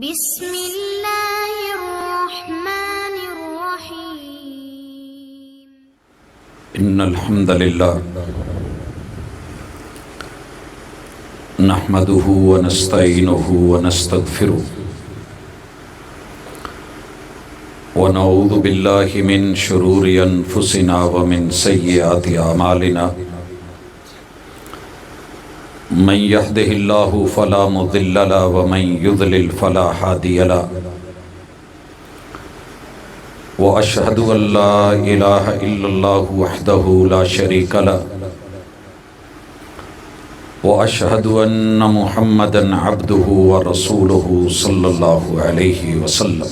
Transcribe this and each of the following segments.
بسم اللہ الرحمن الرحیم۔ ان الحمد للہ نحمده ونستعینه ونستغفره ونعوذ باللہ من شرور انفسنا ومن سیئات اعمالنا من يهده الله فلا مضل له ومن يضلل فلا هادي له وأشهد أن لا إله إلا الله وحده لا شريك له وأشهد أن محمدا عبده ورسوله صلى الله عليه وسلم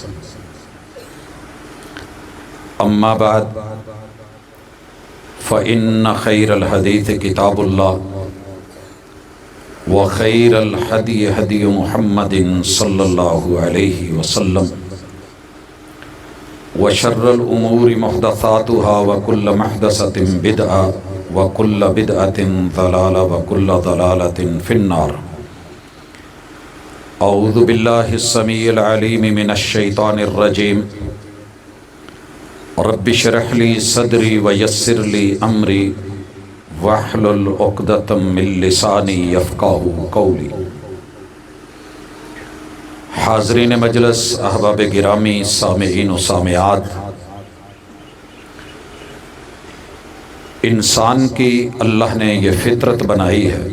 أما بعد فإن خير الحديث كتاب الله وخير الهدي هدي محمد صلى الله عليه وسلم وشر الأمور محدثاتها وكل محدثة بدعة وكل بدعة ضلالة وكل ضلالة في النار. أعوذ بالله السميع العليم من الشيطان الرجيم. رب اشرح لي صدري ويسر لي أمري واحلل عقدة من لساني يفقهوا قولي. حاضرین مجلس، احباب گرامی، سامعین و سامعات، انسان کی اللہ نے یہ فطرت بنائی ہے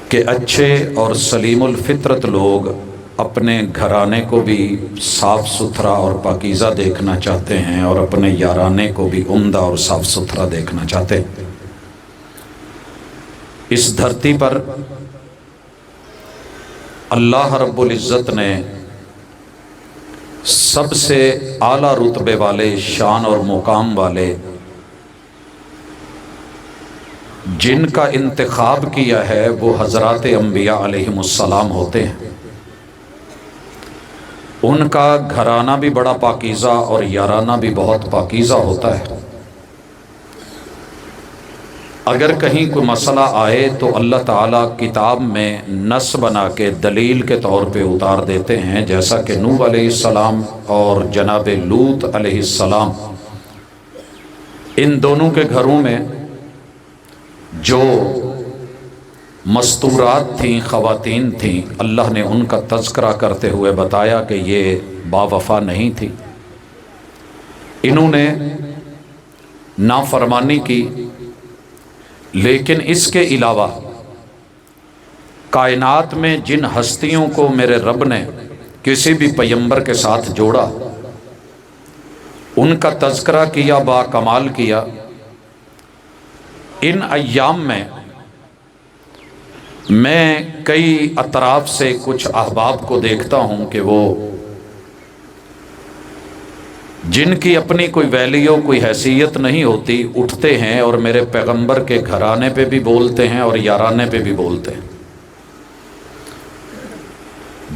کہ اچھے اور سلیم الفطرت لوگ اپنے گھرانے کو بھی صاف ستھرا اور پاکیزہ دیکھنا چاہتے ہیں اور اپنے یارانے کو بھی عمدہ اور صاف ستھرا دیکھنا چاہتے ہیں۔ اس دھرتی پر اللہ رب العزت نے سب سے اعلیٰ رتبے والے، شان اور مقام والے جن کا انتخاب کیا ہے وہ حضرات انبیاء علیہم السلام ہوتے ہیں۔ ان کا گھرانہ بھی بڑا پاکیزہ اور یارانہ بھی بہت پاکیزہ ہوتا ہے۔ اگر کہیں کوئی مسئلہ آئے تو اللہ تعالیٰ کتاب میں نص بنا کے دلیل کے طور پہ اتار دیتے ہیں، جیسا کہ نوح علیہ السلام اور جناب لوط علیہ السلام، ان دونوں کے گھروں میں جو مستورات تھیں، خواتین تھیں، اللہ نے ان کا تذکرہ کرتے ہوئے بتایا کہ یہ با وفا نہیں تھی، انہوں نے نافرمانی کی، لیکن اس کے علاوہ کائنات میں جن ہستیوں کو میرے رب نے کسی بھی پیغمبر کے ساتھ جوڑا، ان کا تذکرہ کیا، با کمال کیا۔ ان ایام میں کئی اطراف سے کچھ احباب کو دیکھتا ہوں کہ وہ جن کی اپنی کوئی ویلیو، کوئی حیثیت نہیں ہوتی، اٹھتے ہیں اور میرے پیغمبر کے گھرانے پہ بھی بولتے ہیں اور یارانے پہ بھی بولتے ہیں۔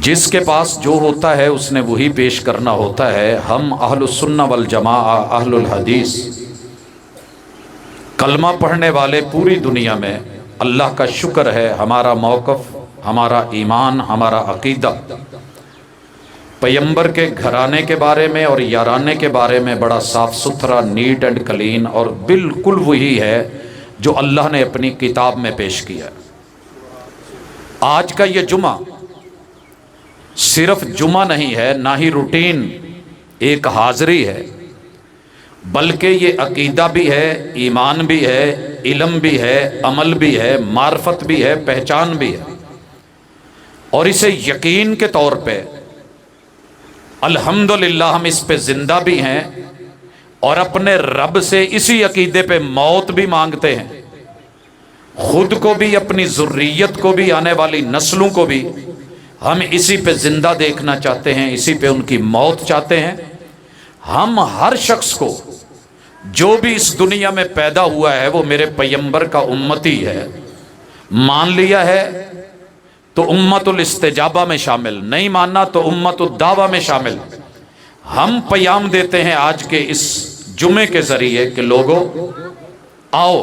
جس کے پاس جو ہوتا ہے اس نے وہی پیش کرنا ہوتا ہے۔ ہم اہل السنہ والجماعہ، اہل الحدیث، کلمہ پڑھنے والے پوری دنیا میں، اللہ کا شکر ہے ہمارا موقف، ہمارا ایمان، ہمارا عقیدہ پیغمبر کے گھرانے کے بارے میں اور یارانے کے بارے میں بڑا صاف ستھرا، نیٹ اینڈ کلین اور بالکل وہی ہے جو اللہ نے اپنی کتاب میں پیش کیا ہے۔ آج کا یہ جمعہ صرف جمعہ نہیں ہے، نہ ہی روٹین ایک حاضری ہے، بلکہ یہ عقیدہ بھی ہے، ایمان بھی ہے، علم بھی ہے، عمل بھی ہے، معرفت بھی ہے، پہچان بھی ہے، اور اسے یقین کے طور پہ الحمدللہ ہم اس پہ زندہ بھی ہیں اور اپنے رب سے اسی عقیدے پہ موت بھی مانگتے ہیں، خود کو بھی، اپنی ذریت کو بھی، آنے والی نسلوں کو بھی ہم اسی پہ زندہ دیکھنا چاہتے ہیں، اسی پہ ان کی موت چاہتے ہیں۔ ہم ہر شخص کو جو بھی اس دنیا میں پیدا ہوا ہے وہ میرے پیغمبر کا امتی ہے، مان لیا ہے تو امت الاستجابہ میں شامل، نہیں ماننا تو امت الدعوہ میں شامل۔ ہم پیام دیتے ہیں آج کے اس جمعے کے ذریعے کہ لوگوں آؤ،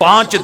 5,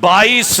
22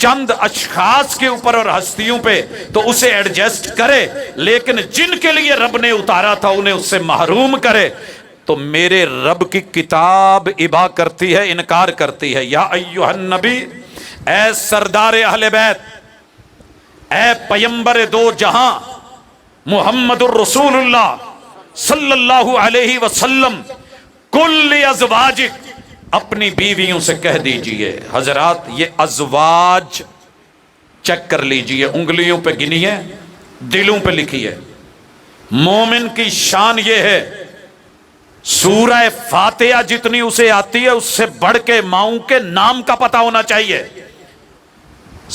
چند اشخاص کے اوپر اور ہستیوں پہ تو اسے ایڈجسٹ کرے، لیکن جن کے لیے رب نے اتارا تھا انہیں اس سے محروم کرے، تو میرے رب کی کتاب ابا کرتی ہے، انکار کرتی ہے۔ یا ایھا النبی، اے سردار اہل بیت، اے پیمبر دو جہاں محمد الرسول اللہ صلی اللہ علیہ وسلم، کل ازواجک، اپنی بیویوں سے کہہ دیجئے۔ حضرات یہ ازواج چیک کر لیجئے، انگلیوں پہ گنیے، دلوں پہ لکھیے۔ مومن کی شان یہ ہے، سورہ فاتحہ جتنی اسے آتی ہے اس سے بڑھ کے ماؤں کے نام کا پتہ ہونا چاہیے۔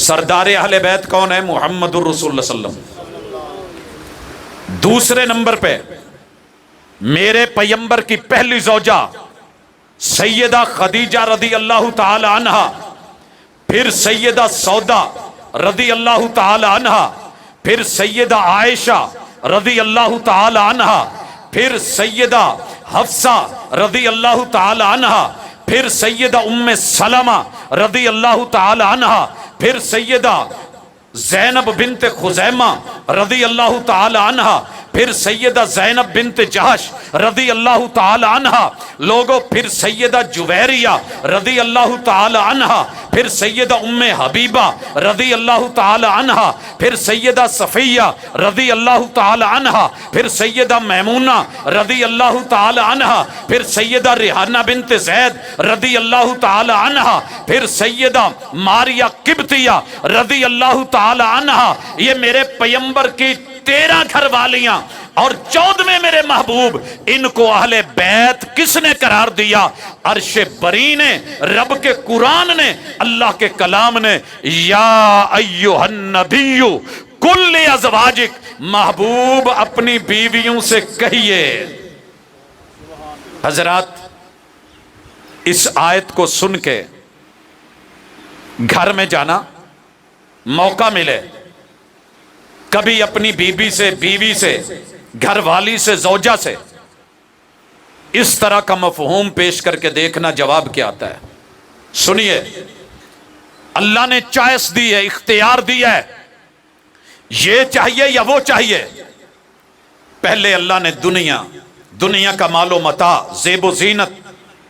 سردار اہل بیت کون ہے؟ محمد الرسول اللہ صلی اللہ علیہ وسلم۔ دوسرے نمبر پہ میرے پیمبر کی پہلی زوجہ سیدہ خدیجہ رضی اللہ تعالی عنہ، پھر سیدہ سودا رضی اللہ تعالی عنہ، پھر سیدہ عائشہ رضی اللہ تعالی عنہ، پھر سیدہ حفصہ رضی اللہ تعالی عنہ، پھر سیدہ ام سلمہ رضی اللہ تعالی عنہ، پھر سیدہ زینب بنت خزیمہ رضی اللہ تعالی عنہ، پھر سیدہ زینب بنت جہش رضی اللہ تعالی عنہ، لوگوں پھر سیدہ جویریہ رضی اللہ تعالی عنہ، پھر سیدہ ام حبیبہ رضی اللہ تعالی عنہ، پھر سیدہ صفیہ رضی اللہ تعالی عنہ، پھر سیدہ میمونہ رضی اللہ تعالی عنہ، پھر سیدہ ریحانہ بنت زید رضی اللہ تعالی عنہ، پھر سیدہ ماریہ قبطیہ رضی اللہ تعالی عنہ۔ یہ میرے پیمبر کی 13 گھر والیاں، اور 14ویں میرے محبوب، ان کو اہل بیت کس نے قرار دیا؟ عرش بری نے، رب کے قرآن نے، اللہ کے کلام نے۔ یا ایھا النبی کل ازواجک، محبوب اپنی بیویوں سے کہیے۔ حضرات اس آیت کو سن کے گھر میں جانا، موقع ملے کبھی اپنی بیوی سے، گھر والی سے، زوجہ سے اس طرح کا مفہوم پیش کر کے دیکھنا جواب کیا آتا ہے۔ سنیے، اللہ نے چوائس دی ہے، اختیار دیا ہے، یہ چاہیے یا وہ چاہیے۔ پہلے اللہ نے دنیا کا مال و متاع، زیب و زینت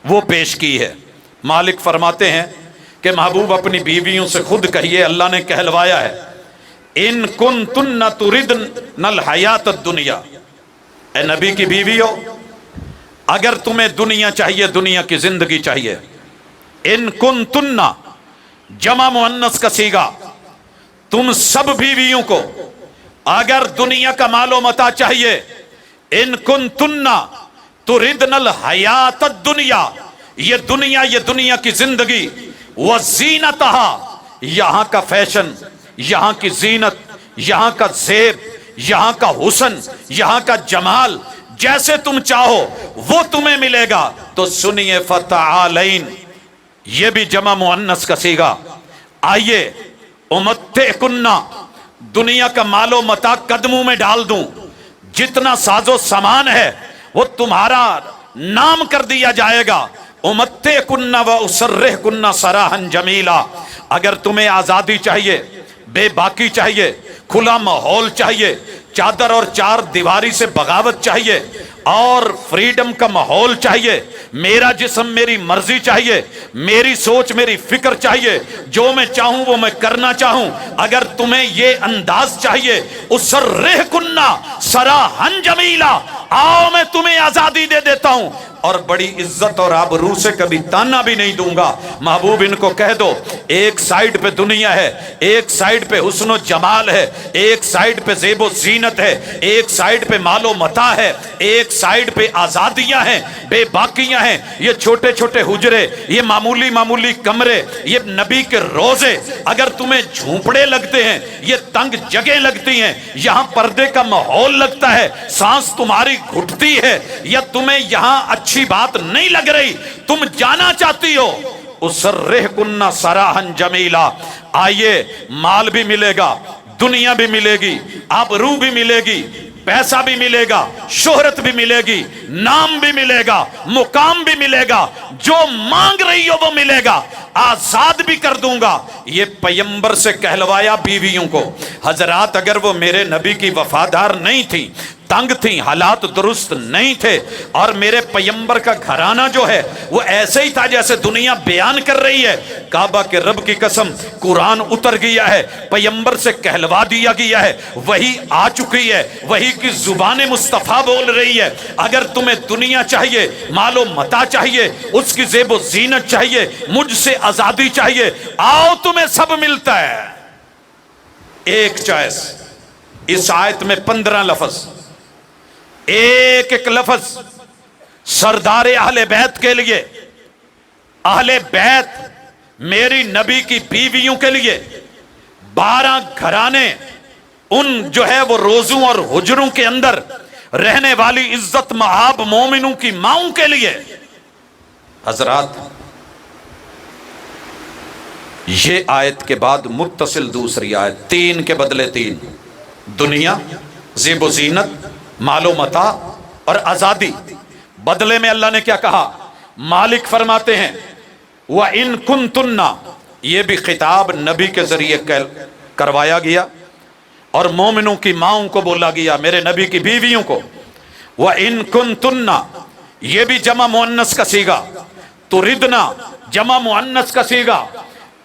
وہ پیش کی ہے۔ مالک فرماتے ہیں کہ محبوب اپنی بیویوں سے خود کہیے، اللہ نے کہلوایا ہے، ان کنتن تردن الحیات الدنیا، اے نبی کی بیویو، اگر تمہیں دنیا چاہیے، دنیا کی زندگی چاہیے، ان کنتن جمع مؤنث کا صیغہ، تم سب بیویوں کو اگر دنیا کا مال و متاع چاہیے، ان کنتن تردن الحیات الدنیا، یہ دنیا کی زندگی، وزینتہا، یہاں کا فیشن، یہاں کی زینت، یہاں کا زیب، یہاں کا حسن، یہاں کا جمال، جیسے تم چاہو وہ تمہیں ملے گا۔ تو سنیے، فتعالین، یہ بھی جمع مؤنث کا صیغہ، آئیے امتعکن، دنیا کا مال و متاع قدموں میں ڈال دوں، جتنا ساز و سامان ہے وہ تمہارا نام کر دیا جائے گا۔ امتعکن و اسرحکن سراحا جمیلا، اگر تمہیں آزادی چاہیے، بے باکی چاہیے، کھلا ماحول چاہیے، چادر اور چار دیواری سے بغاوت چاہیے، اور فریڈم کا ماحول چاہیے، میرا جسم میری مرضی چاہیے، میری سوچ میری فکر چاہیے، جو میں چاہوں وہ میں کرنا چاہوں، اگر تمہیں یہ انداز چاہیے، اسرحکن سراحا جمیلا، آؤ میں تمہیں آزادی دے دیتا ہوں، اور بڑی عزت اور آبرو سے کبھی تانا بھی نہیں دوں گا۔ محبوب ان کو کہہ دو، ایک سائیڈ پہ دنیا ہے، ایک سائیڈ پہ حسن و جمال ہے، ایک سائیڈ پہ زیب و زینت ہے، ایک سائیڈ پہ مال و متاع ہے، ایک سائیڈ پہ آزادیاں ہیں، بے باکیاں ہیں، یہ چھوٹے چھوٹے حجرے، یہ معمولی کمرے، یہ نبی کے روزے، اگر تمہیں جھونپڑے لگتے ہیں، یہ تنگ جگہیں لگتی ہیں، یہاں پردے کا ماحول لگتا ہے، سانس تمہاری گھٹتی ہے، یا تمہیں یہاں اچھی بات نہیں لگ رہی، تم جانا چاہتی ہو، اسرحکن سراحا جمیلا، آئیے، مال بھی ملے گا، دنیا بھی ملے گی، آبرو بھی ملے گی، پیسہ بھی ملے گا، شہرت بھی ملے گی، نام بھی ملے گا، مقام بھی ملے گا، جو مانگ رہی ہو وہ ملے گا، آزاد بھی کر دوں گا۔ یہ پیمبر سے کہلوایا بیویوں کو۔ حضرات اگر وہ میرے نبی کی وفادار نہیں تھی، تنگ تھیں، حالات درست نہیں تھے، اور میرے پیمبر کا گھرانہ جو ہے وہ ایسے ہی تھا جیسے دنیا بیان کر رہی ہے، کعبہ کے رب کی قسم قرآن اتر گیا ہے، پیمبر سے کہلوا دیا گیا ہے، وہی آ چکی ہے، وہی کی زبان مصطفیٰ بول رہی ہے۔ اگر تمہیں دنیا چاہیے، مال و متاع چاہیے، اس کی زیب و زینت چاہیے، مجھ سے آزادی چاہیے، آؤ تمہیں سب ملتا ہے۔ ایک چوائس، اس آیت میں 15 لفظ، ایک ایک لفظ سردار اہل بیت کے لیے، اہل بیت میری نبی کی بیویوں کے لیے، 12 گھرانے ان جو ہے وہ روزوں اور حجروں کے اندر رہنے والی عزت مآب مومنوں کی ماؤں کے لیے۔ حضرات یہ آیت کے بعد متصل دوسری آیت، 3 کے بدلے 3، دنیا، زیب و زینت، مال و متاع اور آزادی، بدلے میں اللہ نے کیا کہا؟ مالک فرماتے ہیں وَإِن كُنتُنَّ، یہ بھی خطاب نبی کے ذریعے کروایا گیا اور مومنوں کی ماؤں کو بولا گیا، میرے نبی کی بیویوں کو۔ وَإِن كُنتُنَّ، یہ بھی جمع مؤنث کا صیغہ، تُرِدْنَ جمع مؤنث کا صیغہ،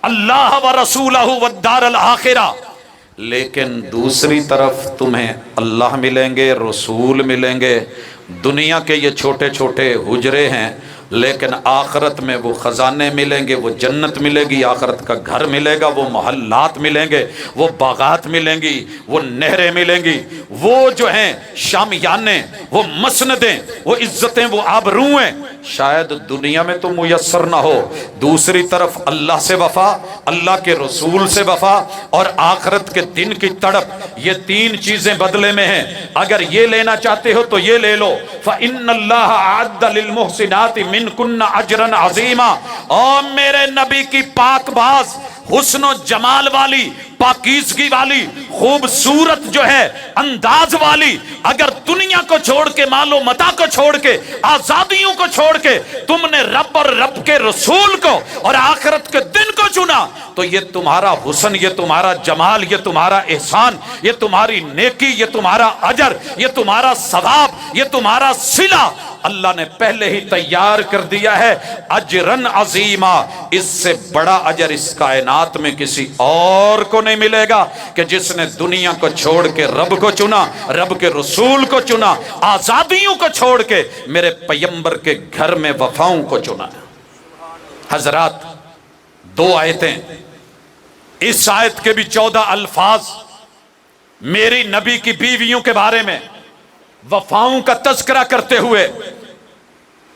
اللہ ورسولہ والدار الآخرہ، لیکن دوسری طرف تمہیں اللہ ملیں گے، رسول ملیں گے۔ دنیا کے یہ چھوٹے چھوٹے حجرے ہیں، لیکن آخرت میں وہ خزانے ملیں گے، وہ جنت ملے گی، آخرت کا گھر ملے گا، وہ محلات ملیں گے، وہ باغات ملیں گی، وہ نہریں ملیں گی، وہ جو ہیں شامیانے، وہ مسندیں، وہ عزتیں، وہ آبروئیں شاید دنیا میں تو میسر نہ ہو، دوسری طرف اللہ سے وفا، اللہ کے رسول سے وفا اور آخرت کے دن کی تڑپ، یہ 3 چیزیں بدلے میں ہیں۔ اگر یہ لینا چاہتے ہو تو یہ لے لو، فَإِنَّ اللَّهَ أَعَدَّ لِلْمُحْسِنَاتِ مِنْكُنَّ أَجْرًا عَظِيمًا۔ اور میرے نبی کی پاک باز، حسن و جمال والی، پاکیزگی والی، خوبصورت جو ہے انداز والی، اگر دنیا کو چھوڑ کے، مال و متاع کو چھوڑ کے، آزادیوں کو چھوڑ کے تم نے رب اور رب کے رسول کو اور آخرت کے دن کو چنا، تو یہ تمہارا حسن، یہ تمہارا جمال، یہ تمہارا احسان، یہ تمہاری نیکی، یہ تمہارا اجر، یہ تمہارا ثواب، یہ تمہارا صلہ اللہ نے پہلے ہی تیار کر دیا ہے۔ اجرن عظیما، اس سے بڑا اجر اس کائنات میں کسی اور کو نہیں ملے گا کہ جس نے دنیا کو چھوڑ کے رب کو چنا، رب کے رسول کو چنا، آزادیوں کو چھوڑ کے میرے پیمبر کے گھر میں وفاؤں کو چنا۔ حضرات 2 آیتیں، اس آیت کے بھی 14 الفاظ میری نبی کی بیویوں کے بارے میں وفاؤں کا تذکرہ کرتے ہوئے۔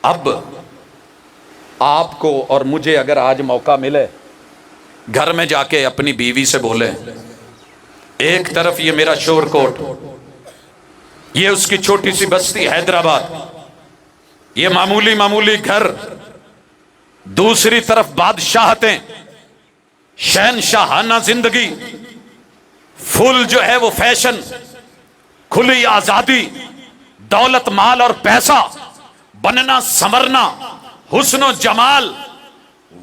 اب آپ کو اور مجھے اگر آج موقع ملے گھر میں جا کے اپنی بیوی سے بولے، ایک طرف یہ میرا شور کوٹ، یہ اس کی چھوٹی سی بستی حیدرآباد، یہ معمولی معمولی گھر، دوسری طرف بادشاہتیں، شہنشاہانہ زندگی، فل جو ہے وہ فیشن، کھلی آزادی، دولت مال اور پیسہ، بننا سنورنا، حسن و جمال،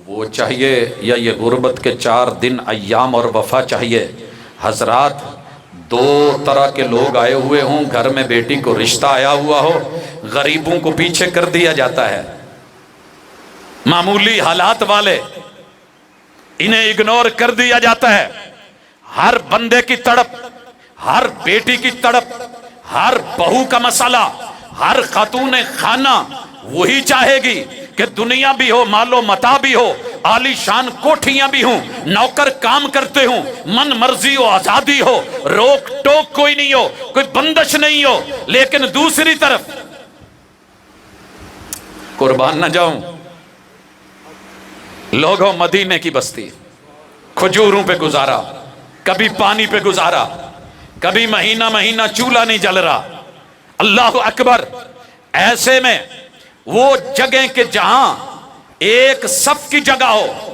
وہ چاہیے یا یہ غربت کے 4 دن ایام اور وفا چاہیے؟ حضرات 2 طرح کے لوگ آئے ہوئے ہوں، گھر میں بیٹی کو رشتہ آیا ہوا ہو، غریبوں کو پیچھے کر دیا جاتا ہے، معمولی حالات والے انہیں اگنور کر دیا جاتا ہے۔ ہر بندے کی تڑپ، ہر بیٹی کی تڑپ، ہر بہو کا مسئلہ، ہر خاتون خانہ وہی چاہے گی کہ دنیا بھی ہو، مال و متاع بھی ہو، عالی شان کوٹھیاں بھی ہوں، نوکر کام کرتے ہوں، من مرضی ہو، آزادی ہو، روک ٹوک کوئی نہیں ہو، کوئی بندش نہیں ہو۔ لیکن دوسری طرف قربان نہ جاؤں، لوگوں مدینے کی بستی، کھجوروں پہ گزارا، کبھی پانی پہ گزارا، کبھی مہینہ مہینہ چولہا نہیں جل رہا۔ اللہ اکبر۔ ایسے میں وہ جگہ کہ جہاں ایک صف کی جگہ ہو،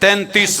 33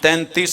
33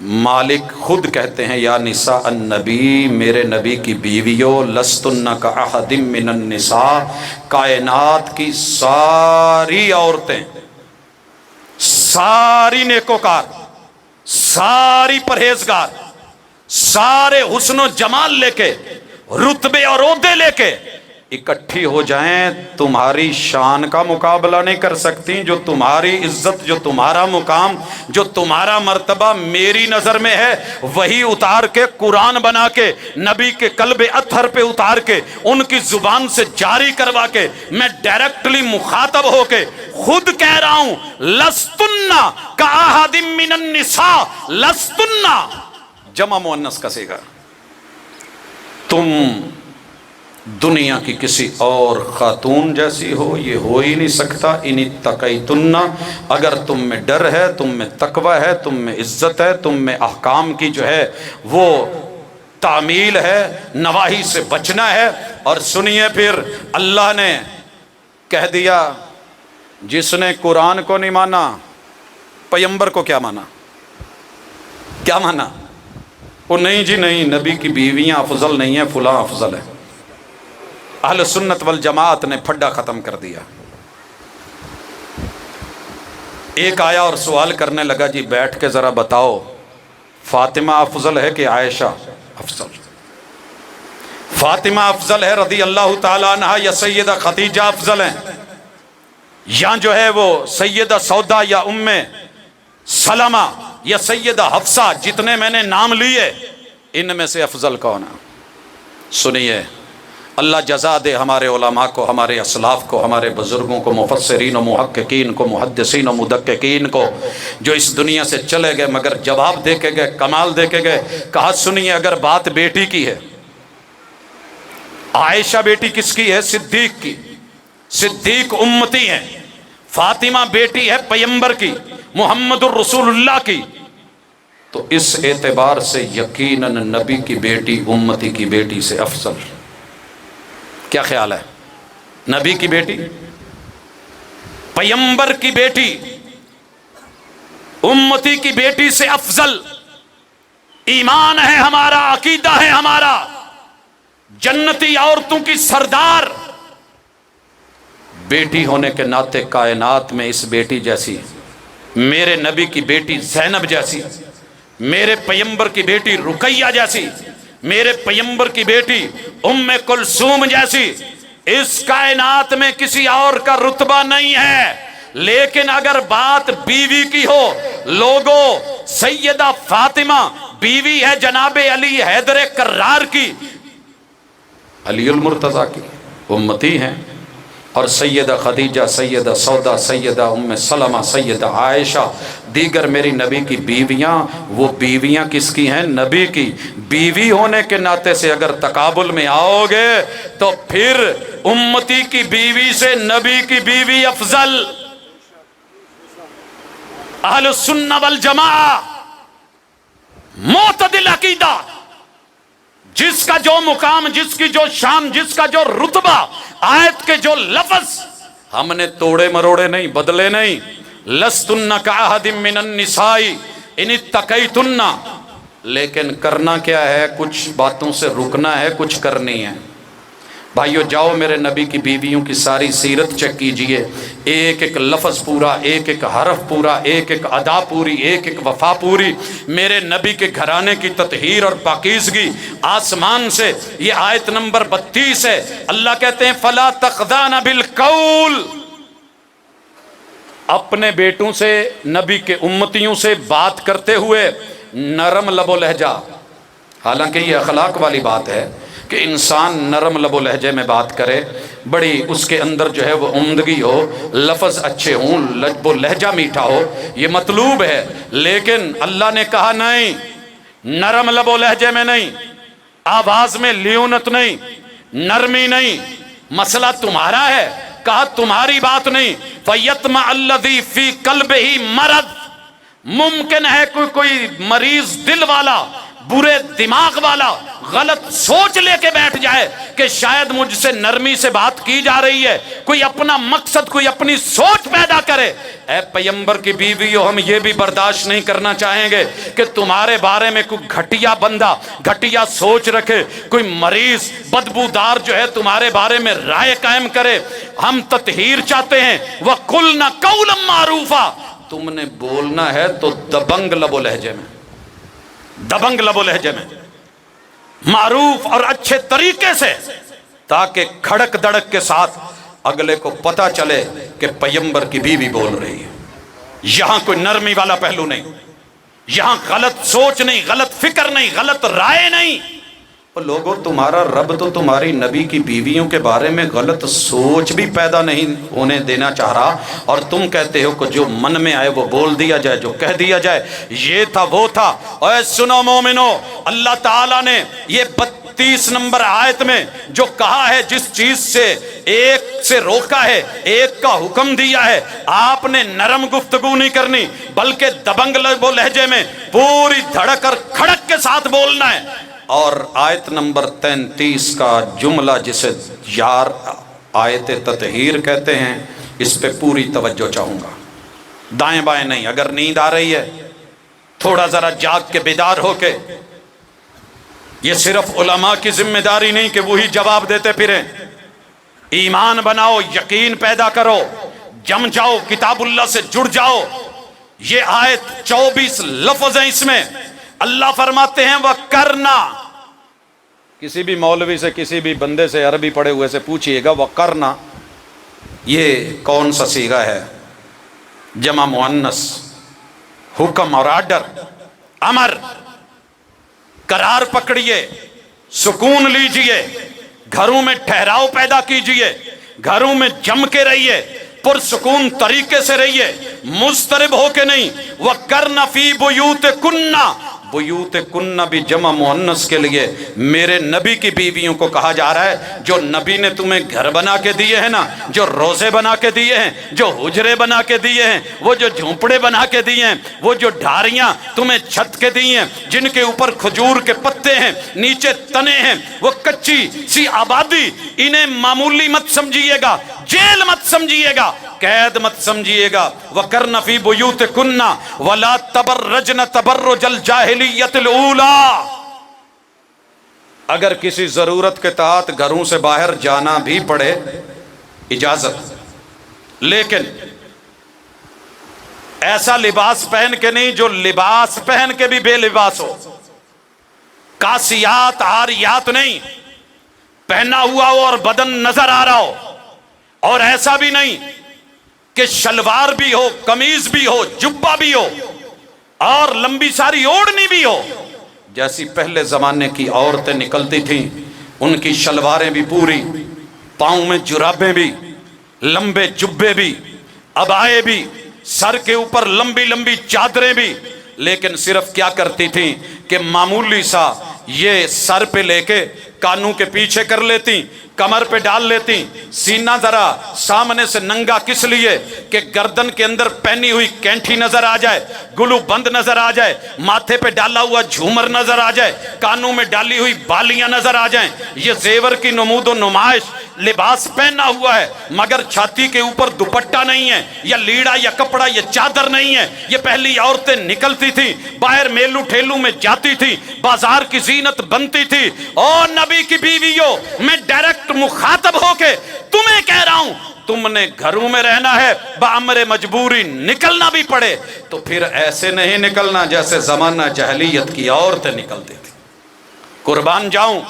مالک خود کہتے ہیں یا نساء النبی، میرے نبی کی بیویوں، لستن کا احد من النساء، کائنات کی ساری عورتیں، ساری نیکوکار، ساری پرہیزگار، سارے حسن و جمال لے کے، رتبے اور عہدے لے کے اکٹھی ہو جائیں، تمہاری شان کا مقابلہ نہیں کر سکتی۔ جو تمہاری عزت، جو تمہارا مقام، جو تمہارا مرتبہ میری نظر میں ہے، وہی اتار کے قرآن بنا کے نبی کے قلب اطہر پہ اتار کے ان کی زبان سے جاری کروا کے میں ڈائریکٹلی مخاطب ہو کے خود کہہ رہا ہوں، لستن کاحد من النساء، لستن جمع مؤنث کا صیغہ، تم دنیا کی کسی اور خاتون جیسی ہو، یہ ہو ہی نہیں سکتا۔ ان اتقیتن، اگر تم میں ڈر ہے، تم میں تقوی ہے، تم میں عزت ہے، تم میں احکام کی جو ہے وہ تعمیل ہے، نواہی سے بچنا ہے۔ اور سنیے پھر اللہ نے کہہ دیا، جس نے قرآن کو نہیں مانا، پیغمبر کو کیا مانا؟ کیا مانا؟ وہ نہیں جی نہیں، نبی کی بیویاں افضل نہیں ہیں، فلاں افضل ہے۔ اہل سنت والجماعت نے پھڈا ختم کر دیا۔ ایک آیا اور سوال کرنے لگا، جی بیٹھ کے ذرا بتاؤ، فاطمہ افضل ہے کہ عائشہ افضل؟ فاطمہ افضل ہے رضی اللہ تعالیٰ عنہ یا سیدہ خدیجہ افضل ہیں، یا جو ہے وہ سیدہ سودا یا ام سلمہ یا سیدہ حفصہ، جتنے میں نے نام لیے ان میں سے افضل کون ہے؟ سنیے، اللہ جزا دے ہمارے علماء کو، ہمارے اسلاف کو، ہمارے بزرگوں کو، مفسرین و محققین کو، محدثین و مدققین کو، جو اس دنیا سے چلے گئے مگر جواب دے کے گئے، کمال دے کے گئے۔ کہا سنیے، اگر بات بیٹی کی ہے، عائشہ بیٹی کس کی ہے؟ صدیق کی، صدیق امتی ہیں۔ فاطمہ بیٹی ہے پیغمبر کی، محمد الرسول اللہ کی، تو اس اعتبار سے یقیناً نبی کی بیٹی امتی کی بیٹی سے افضل۔ کیا خیال ہے؟ نبی کی بیٹی، پیغمبر کی بیٹی، امتی کی بیٹی سے افضل۔ ایمان ہے ہمارا، عقیدہ ہے ہمارا، جنتی عورتوں کی سردار بیٹی ہونے کے ناطے کائنات میں اس بیٹی جیسی، میرے نبی کی بیٹی زینب جیسی، میرے پیغمبر کی بیٹی رقیہ جیسی، میرے پیغمبر کی بیٹی ام کلثوم جیسی، اس کائنات میں کسی اور کا رتبہ نہیں ہے۔ لیکن اگر بات بیوی کی ہو، لوگو سیدہ فاطمہ بیوی ہے جناب علی حیدر کرار کی، علی المرتضیٰ کی امتی ہیں، اور سیدہ خدیجہ، سیدہ سودا، سیدہ ام سلمہ، سیدہ عائشہ، دیگر میری نبی کی بیویاں، وہ بیویاں کس کی ہیں؟ نبی کی۔ بیوی ہونے کے ناطے سے اگر تقابل میں آؤ گے تو پھر امتی کی بیوی سے نبی کی بیوی افضل۔ اہل السنہ والجماعہ معتدل عقیدہ، جس کا جو مقام، جس کی جو شان، جس کا جو رتبہ، آیت کے جو لفظ ہم نے توڑے مروڑے نہیں، بدلے نہیں۔ لستن کاحد من النساء ان اتقیتن، لیکن کرنا کیا ہے؟ کچھ باتوں سے رکنا ہے، کچھ کرنی ہے۔ بھائیو جاؤ میرے نبی کی بیویوں کی ساری سیرت چیک کیجئے، ایک ایک لفظ پورا، ایک ایک حرف پورا، ایک ایک ادا پوری، ایک ایک وفا پوری۔ میرے نبی کے گھرانے کی تطہیر اور پاکیزگی آسمان سے، یہ آیت نمبر 32 ہے۔ اللہ کہتے ہیں فَلَا تَخْضَعْنَ بِالْقَوْلِ، اپنے بیٹوں سے، نبی کے امتیوں سے بات کرتے ہوئے نرم لب و لہجہ۔ حالانکہ یہ اخلاق والی بات ہے کہ انسان نرم لب و لہجے میں بات کرے، بڑی اس کے اندر جو ہے وہ عمدگی ہو، لفظ اچھے ہوں، لب و لہجہ میٹھا ہو، یہ مطلوب ہے۔ لیکن اللہ نے کہا نہیں، نرم لب و لہجے میں نہیں، آواز میں لیونت نہیں، نرمی نہیں، مسئلہ تمہارا ہے، کہا تمہاری بات نہیں۔ فَيَطْمَعَ الَّذِي فِي قَلْبِهِ مَرَضٌ، ممکن ہے کوئی مریض دل والا برے دماغ والا غلط سوچ لے کے بیٹھ جائے کہ شاید مجھ سے نرمی سے بات کی جا رہی ہے، کوئی اپنا مقصد، کوئی اپنی سوچ پیدا کرے، اے پیغمبر کی بیویو، ہم یہ بھی برداشت نہیں کرنا چاہیں گے کہ تمہارے بارے میں کوئی گھٹیا بندہ گھٹیا سوچ رکھے، کوئی مریض بدبودار جو ہے تمہارے بارے میں رائے قائم کرے۔ ہم تطہیر چاہتے ہیں، وَقُلْنَا قَوْلًا مَعْرُوفًا، تم نے بولنا ہے تو دبنگ لب و لہجے میں، دبنگ لب و لہجے میں، معروف اور اچھے طریقے سے، تاکہ کھڑک دڑک کے ساتھ اگلے کو پتا چلے کہ پیغمبر کی بیوی بول رہی ہے۔ یہاں کوئی نرمی والا پہلو نہیں، یہاں غلط سوچ نہیں، غلط فکر نہیں، غلط رائے نہیں۔ لوگوں، تمہارا رب تو تمہاری نبی کی بیویوں کے بارے میں غلط سوچ بھی پیدا نہیں ہونے دینا چاہ رہا، اور تم کہتے ہو کہ جو من میں آئے وہ بول دیا جائے، جو کہہ دیا جائے، یہ تھا وہ تھا۔ اے سنو مومنو، اللہ تعالیٰ نے یہ 32 نمبر آیت میں جو کہا ہے، جس چیز سے ایک سے روکا ہے، ایک کا حکم دیا ہے، آپ نے نرم گفتگو نہیں کرنی بلکہ دبنگ لب و لہجے میں پوری دھڑک اور کھڑک کے ساتھ بولنا ہے۔ اور آیت نمبر 33 کا جملہ جسے یار آیت تطہیر کہتے ہیں، اس پہ پوری توجہ چاہوں گا، دائیں بائیں نہیں۔ اگر نیند آ رہی ہے تھوڑا ذرا جاگ کے بیدار ہو کے، یہ صرف علماء کی ذمہ داری نہیں کہ وہی جواب دیتے پھریں، ایمان بناؤ، یقین پیدا کرو، جم جاؤ، کتاب اللہ سے جڑ جاؤ۔ یہ آیت 24 لفظ ہیں، اس میں اللہ فرماتے ہیں وَقَرْنَا، کسی بھی مولوی سے، کسی بھی بندے سے عربی پڑھے ہوئے سے پوچھئے گا وَقَرْنَا یہ کون سا صیغہ ہے؟ جمع مؤنث، حکم اور آرڈر، امر۔ قرار پکڑیے، سکون لیجئے، گھروں میں ٹھہراؤ پیدا کیجئے، گھروں میں جم کے رہیے، پرسکون طریقے سے رہیے، مضطرب ہو کے نہیں۔ وَقَرْنَ فِي بُيُوتِكُنَّ، بیوت کنہ بھی جمع مؤنث کے لیے میرے نبی کی بیویوں کو کہا جا رہا ہے۔ جو نبی نے تمہیں گھر بنا کے دیے ہیں نا، جو روزے بنا کے دیے ہیں، جو حجرے بنا کے دیے ہیں، وہ جو جھونپڑے بنا کے دیے ہیں، وہ جو ڈھاریاں تمہیں چھت کے دی ہیں، جن کے اوپر کھجور کے پتے ہیں، نیچے تنے ہیں، وہ کچی سی آبادی، انہیں معمولی مت سمجھیے گا، جیل مت سمجھیے گا، قید مت سمجھیے گا۔ وَقَرْنَ فِي بُيُوتِكُنَّ وَلَا تَبَرَّجْنَ تَبَرُّجَ الْجَاهِلِيَّةِ الْأُولَىٰ، اگر کسی ضرورت کے تحت گھروں سے باہر جانا بھی پڑے اجازت، لیکن ایسا لباس پہن کے نہیں جو لباس پہن کے بھی بے لباس ہو، کاسیات عاریات نہیں، پہنا ہوا ہو اور بدن نظر آ رہا ہو، اور ایسا بھی نہیں کہ شلوار بھی ہو، قمیض بھی ہو، جبہ بھی ہو، اور لمبی ساری اوڑھنی بھی ہو۔ جیسی پہلے زمانے کی عورتیں نکلتی تھیں، ان کی شلواریں بھی پوری، پاؤں میں جرابیں بھی، لمبے جبے بھی، عبائے بھی، سر کے اوپر لمبی لمبی چادریں بھی، لیکن صرف کیا کرتی تھیں کہ معمولی سا یہ سر پہ لے کے کانوں کے پیچھے کر لیتی، کمر پہ ڈال لیتی، سینہ ذرا سامنے سے ننگا کس لیے کہ گردن کے اندر پہنی ہوئی کینٹھی نظر آ جائے، گلو بند نظر آ جائے، ماتھے پہ ڈالا ہوا جھومر نظر آ جائے، کانوں میں ڈالی ہوئی بالیاں نظر آ جائیں۔ یہ زیور کی نمود و نمائش، لباس پہنا ہوا ہے مگر چھاتی کے اوپر دوپٹہ نہیں ہے، یا لیڑا یا کپڑا یا چادر نہیں ہے۔ یہ پہلی عورتیں نکلتی تھی، باہر میلو ٹھیلو میں جاتی تھی، بازار کی زینت بنتی تھی۔ اور نبی کی بیویوں، میں ڈائریکٹ مخاطب ہو کے تمہیں کہہ رہا ہوں، تم نے گھروں میں رہنا ہے، بامر مجبوری نکلنا بھی پڑے تو پھر ایسے نہیں نکلنا جیسے زمانہ جاہلیت کی عورتیں نکلتی تھی۔ قربان جاؤں،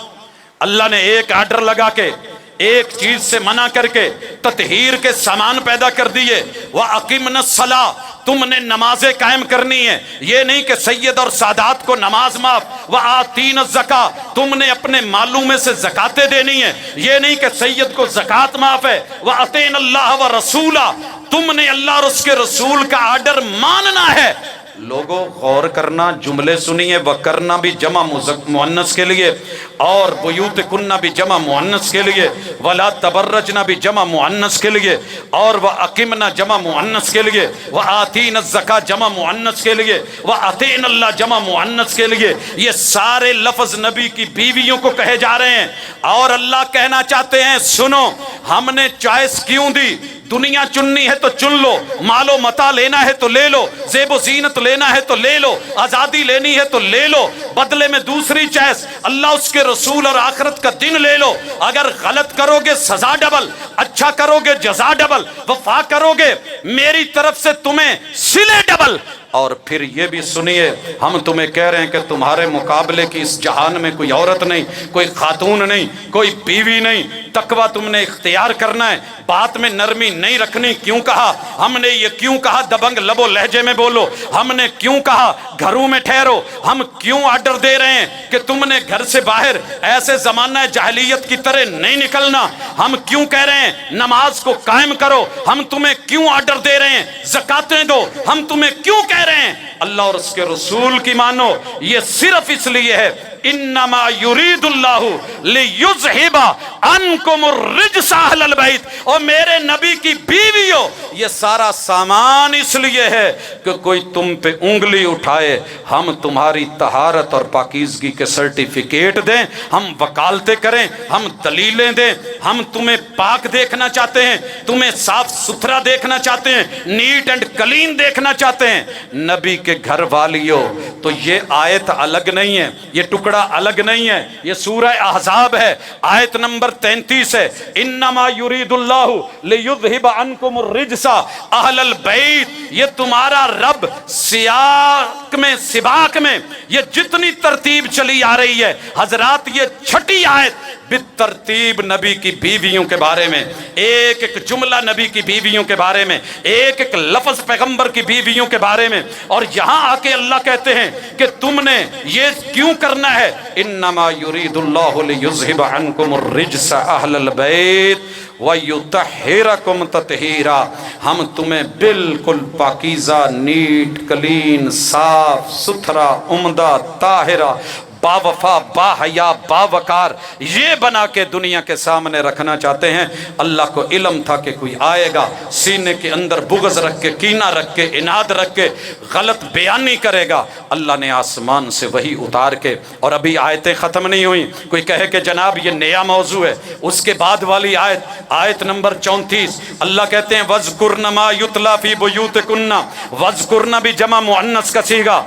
اللہ نے ایک آرڈر لگا کے، ایک چیز سے منع کر کے تطہیر کے سامان پیدا کر دیے۔ وَأَقِمْنَا الصَّلَاةَ، تم نے نمازیں قائم کرنی ہے، یہ نہیں کہ سید اور سادات کو نماز معاف۔ وَآتِينَ الزَّكَاةَ، تم نے اپنے مالوں میں سے زکاتیں دینی ہے، یہ نہیں کہ سید کو زکات معاف ہے۔ وَأَطِيعْنَا اللَّهَ وَرَسُولَهُ، تم نے اللہ اور اس کے رسول کا آرڈر ماننا ہے۔ لوگوں غور کرنا، جملے سنیے، وکرنا بھی جمع مؤنث کے لیے، اور بیوت کننا بھی جمع مؤنث کے لیے، ولا تبرجنا بھی جمع مؤنث کے لیے، اور واقمنا جمع مؤنث کے لیے، وآتینا الزکاۃ جمع مؤنث کے لیے، واتعنا اللہ جمع مؤنث کے لیے. یہ سارے لفظ نبی کی بیویوں کو کہے جا رہے ہیں، اور اللہ کہنا چاہتے ہیں سنو، ہم نے چوائس کیوں دی؟ دنیا چننی ہے تو چن لو، مال و متاع لینا ہے تو لے لو، زیب و زینت لینا ہے تو لے لو، آزادی لینی ہے تو لے لو، بدلے میں دوسری چوائس اللہ اس کے رسول اور آخرت کا دن لے لو. اگر غلط کرو گے سزا ڈبل، اچھا کرو گے جزا ڈبل، وفا کرو گے میری طرف سے تمہیں صلے ڈبل. اور پھر یہ بھی سنیے، ہم تمہیں کہہ رہے ہیں کہ تمہارے مقابلے کی اس جہان میں کوئی عورت نہیں، کوئی خاتون نہیں، کوئی بیوی نہیں. تقویٰ تم نے اختیار کرنا ہے، بات میں نرمی نہیں رکھنی. کیوں کہا ہم نے یہ؟ کیوں کہا دبنگ لب و لہجے میں بولو؟ ہم نے کیوں کہا گھروں میں ٹھہرو؟ ہم کیوں آرڈر دے رہے ہیں کہ تم نے گھر سے باہر ایسے زمانہ جاہلیت کی طرح نہیں نکلنا؟ ہم کیوں کہہ رہے ہیں نماز کو قائم کرو؟ ہم تمہیں کیوں آرڈر دے رہے ہیں زکاتیں دو؟ ہم تمہیں کیوں کہہ رہے ہیں اللہ اور اس کے رسول کی مانو؟ یہ صرف اس لیے ہے انما یرید اللہ لیذہب عنکم الرجس اہل البیت. اور میرے نبی کی بیویوں، یہ سارا سامان اس لیے ہے کہ کوئی تم پہ انگلی اٹھائے ہم تمہاری طہارت اور پاکیزگی کے سرٹیفکیٹ دیں، ہم وکالتیں کریں، ہم دلیلیں دیں. ہم تمہیں پاک دیکھنا چاہتے ہیں، تمہیں صاف ستھرا دیکھنا چاہتے ہیں، نیٹ اینڈ کلین دیکھنا چاہتے ہیں. نبی کے گھر والیوں، تو یہ آیت الگ نہیں ہے، یہ ٹکڑا الگ نہیں ہے، یہ سورہ احزاب ہے، آیت نمبر 33 ہے. انما یرید اللہ لیذہب عنکم الرجس اہل البیت. یہ تمہارا رب سیاق میں سباق میں یہ جتنی ترتیب چلی آ رہی ہے حضرات، یہ چھٹی آیت بالترتیب نبی کی بیویوں کے بارے میں، ایک ایک جملہ نبی کی بیویوں کے بارے میں، ایک ایک لفظ پیغمبر کی بیویوں کے بارے میں. اور یہاں آ کے اللہ کہتے ہیں کہ تم نے یہ کیوں کرنا ہے؟ انما یرید اللہ لیذہب عنکم الرجس اہل البیت وَيُطَهِّرَكُمْ تَطْهِيرًا. ہم تمہیں بالکل پاکیزہ، نیٹ کلین، صاف ستھرا، عمدہ، طاہرہ، با وفا، با حیا، با وقار یہ بنا کے دنیا کے سامنے رکھنا چاہتے ہیں. اللہ کو علم تھا کہ کوئی آئے گا سینے کے اندر بغض رکھ کے، کینہ رکھ کے، اناد رکھ کے غلط بیانی کرے گا. اللہ نے آسمان سے وہی اتار کے، اور ابھی آیتیں ختم نہیں ہوئیں. کوئی کہے کہ جناب یہ نیا موضوع ہے، اس کے بعد والی آیت نمبر 34 اللہ کہتے ہیں وَاذْكُرْنَ مَا يُتْلَى فِي بُيُوتِكُنَّ. وَاذْكُرْنَ بھی جمع مؤنث کا صیغہ،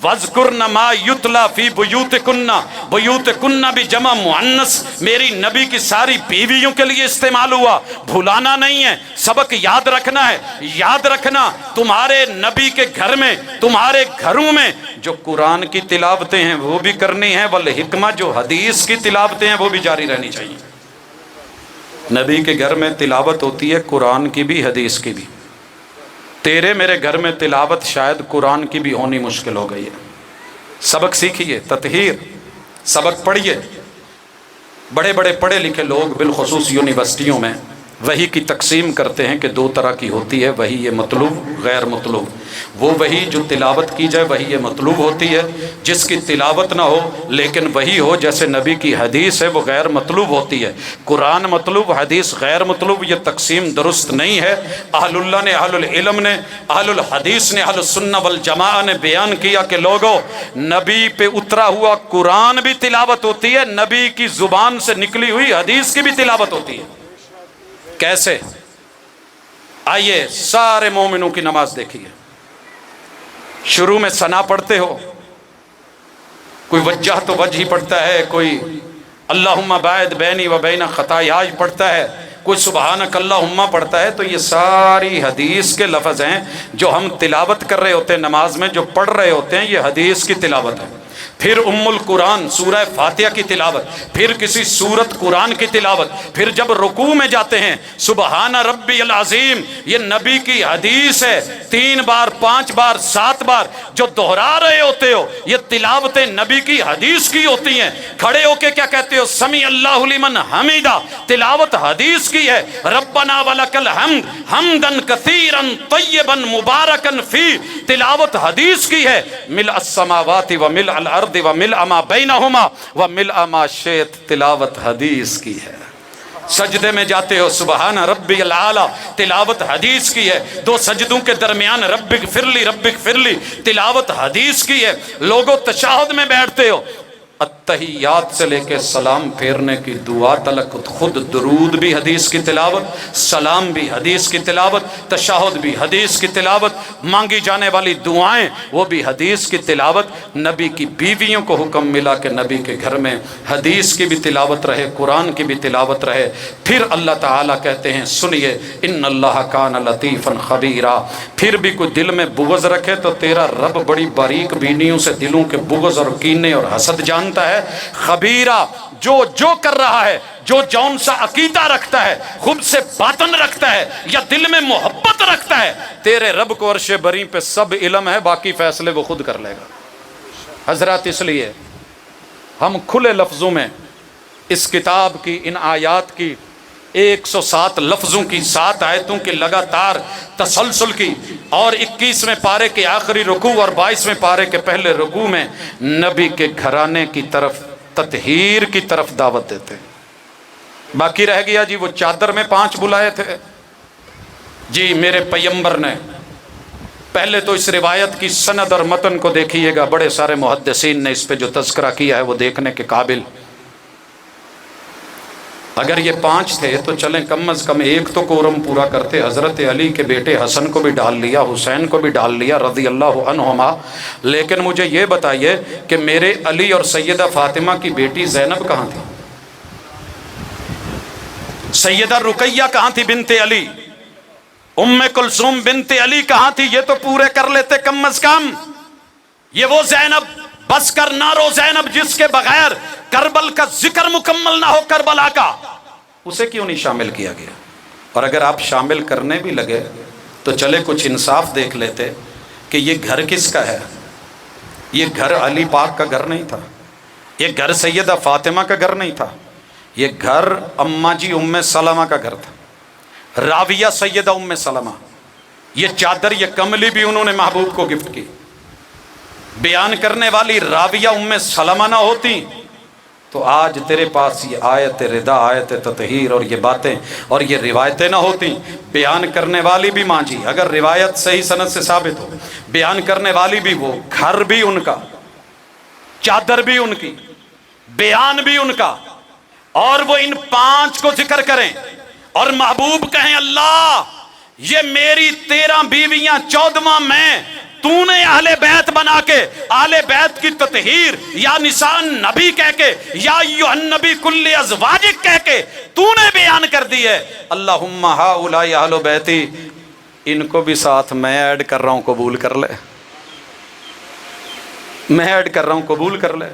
وَاذْكُرْنَ مَا يُتْلَى فِي بُيُوتِكُنَّ. بُيُوتِكُنَّ بھی جمع مؤنث میری نبی کی ساری بیویوں کے لیے استعمال ہوا. بھولانا نہیں ہے، سبق یاد رکھنا ہے. یاد رکھنا تمہارے نبی کے گھر میں، تمہارے گھروں میں جو قرآن کی تلاوتیں ہیں وہ بھی کرنی ہیں، والحکمہ جو حدیث کی تلاوتیں ہیں وہ بھی جاری رہنی چاہیے. نبی کے گھر میں تلاوت ہوتی ہے قرآن کی بھی، حدیث کی بھی. تیرے میرے گھر میں تلاوت شاید قرآن کی بھی ہونی مشکل ہو گئی ہے. سبق سیکھیے، تطہیر سبق پڑھیے. بڑے بڑے پڑھے لکھے لوگ بالخصوص یونیورسٹیوں میں وحی کی تقسیم کرتے ہیں کہ دو طرح کی ہوتی ہے، وحی یہ مطلوب، غیر مطلوب. وہ وحی جو تلاوت کی جائے وحی یہ مطلوب ہوتی ہے، جس کی تلاوت نہ ہو لیکن وحی ہو جیسے نبی کی حدیث ہے وہ غیر مطلوب ہوتی ہے. قرآن مطلوب، حدیث غیر مطلوب. یہ تقسیم درست نہیں ہے. اہل اللہ نے، اہل العلم نے، اہل الحدیث نے، اہل السنہ والجماعہ نے بیان کیا کہ لوگوں نبی پہ اترا ہوا قرآن بھی تلاوت ہوتی ہے، نبی کی زبان سے نکلی ہوئی حدیث کی بھی تلاوت ہوتی ہے. کیسے؟ آئیے سارے مومنوں کی نماز دیکھیے. شروع میں ثنا پڑھتے ہو، کوئی وجہ تو وجہ ہی پڑھتا ہے، کوئی اللہم باعد بینی و بین خطایائی پڑھتا ہے، کوئی سبحانک اللہم پڑھتا ہے. تو یہ ساری حدیث کے لفظ ہیں جو ہم تلاوت کر رہے ہوتے ہیں نماز میں، جو پڑھ رہے ہوتے ہیں یہ حدیث کی تلاوت ہے. پھر ام القرآن سورہ فاتحہ کی تلاوت، پھر کسی سورت قرآن کی تلاوت، پھر جب رکوع میں جاتے ہیں سبحان ربی العظیم، یہ نبی کی حدیث ہے، 3 بار 5 بار 7 بار جو دہرا رہے ہوتے ہو یہ تلاوتیں نبی کی حدیث کی ہوتی ہیں۔ کھڑے ہو کے کیا کہتے ہو؟ سمیع اللہ لمن حمیدہ، تلاوت حدیث کی ہے۔ ربنا ولک الحمد حمدا کثیرا طیبا مبارکا فی، تلاوت حدیث کی ہے۔ ملء السماوات وملء الارض وملء ما بینہما وملء ما شئت، تلاوت حدیث کی ہے۔ سجدے میں جاتے ہو سبحان ربی العالی، تلاوت حدیث کی ہے۔ 2 سجدوں کے درمیان رب اغفر لی، تلاوت حدیث کی ہے۔ لوگوں تشہد میں بیٹھتے ہو، اتحیات سے لے کے سلام پھیرنے کی دعا تلک، خود درود بھی حدیث کی تلاوت، سلام بھی حدیث کی تلاوت، تشہد بھی حدیث کی تلاوت، مانگی جانے والی دعائیں وہ بھی حدیث کی تلاوت۔ نبی کی بیویوں کو حکم ملا کہ نبی کے گھر میں حدیث کی بھی تلاوت رہے، قرآن کی بھی تلاوت رہے۔ پھر اللہ تعالیٰ کہتے ہیں سنیے ان اللہ کان لطیفا خبیرا، پھر بھی کوئی دل میں بغض رکھے تو تیرا رب بڑی باریک بینیوں سے دلوں کے بغض اور کینے اور حسد جانتا ہے۔ خبیرہ، جو کر رہا ہے، جو جون سا عقیدہ رکھتا ہے، خود سے باطن رکھتا ہے یا دل میں محبت رکھتا ہے، تیرے رب کو عرش بری پہ سب علم ہے، باقی فیصلے وہ خود کر لے گا۔ حضرات اس لیے ہم کھلے لفظوں میں اس کتاب کی، ان آیات کی 107 لفظوں کی 7 آیتوں کی لگاتار تسلسل کی، اور 21ویں پارے کے آخری رکوع اور 22ویں پارے کے پہلے رکوع میں نبی کے گھرانے کی طرف، تطہیر کی طرف دعوت دیتے۔ باقی رہ گیا جی وہ چادر میں 5 بلائے تھے جی میرے پیغمبر نے۔ پہلے تو اس روایت کی سند اور متن کو دیکھیے گا، بڑے سارے محدثین نے اس پہ جو تذکرہ کیا ہے وہ دیکھنے کے قابل۔ اگر یہ 5 تھے تو چلیں کم از کم ایک تو قورم پورا کرتے۔ حضرت علی کے بیٹے حسن کو بھی ڈال لیا، حسین کو بھی ڈال لیا رضی اللہ عنہما، لیکن مجھے یہ بتائیے کہ میرے علی اور سیدہ فاطمہ کی بیٹی زینب کہاں تھی؟ سیدہ رقیہ کہاں تھی بنت علی؟ ام کلثوم بنت علی کہاں تھی؟ یہ تو پورے کر لیتے کم از کم۔ یہ وہ زینب، بس کر نہ رو زینب جس کے بغیر کربل کا ذکر مکمل نہ ہو کربلا کا، اسے کیوں نہیں شامل کیا گیا؟ اور اگر آپ شامل کرنے بھی لگے تو چلے کچھ انصاف دیکھ لیتے کہ یہ گھر کس کا ہے؟ یہ گھر علی پاک کا گھر نہیں تھا، یہ گھر سیدہ فاطمہ کا گھر نہیں تھا، یہ گھر اماں جی ام سلمہ کا گھر تھا، راویہ سیدہ ام سلمہ۔ یہ چادر، یہ کملی بھی انہوں نے محبوب کو گفٹ کی۔ بیان کرنے والی راویہ ام سلمہ نہ ہوتی تو آج تیرے پاس یہ آیت ردا، آیت تطہیر اور یہ باتیں اور یہ روایتیں نہ ہوتی۔ بیان کرنے والی بھی ماں جی، اگر روایت صحیح سند سے ثابت ہو، بیان کرنے والی بھی، وہ گھر بھی ان کا، چادر بھی ان کی، بیان بھی ان کا، اور وہ ان 5 کو ذکر کریں اور محبوب کہیں اللہ یہ میری 13 بیویاں 14واں میں، تو نے اہل بیت بنا کے اہل بیت کی تطہیر یا نساء نبی کہہ کے یا ایھا النبی کل ازواجک کہہ کے تو نے بیان کر دی ہے۔ اللہم ہؤلاء اہل بیتی، ان کو بھی ساتھ میں ایڈ کر رہا ہوں، قبول کر لے، میں ایڈ کر رہا ہوں، قبول کر لے۔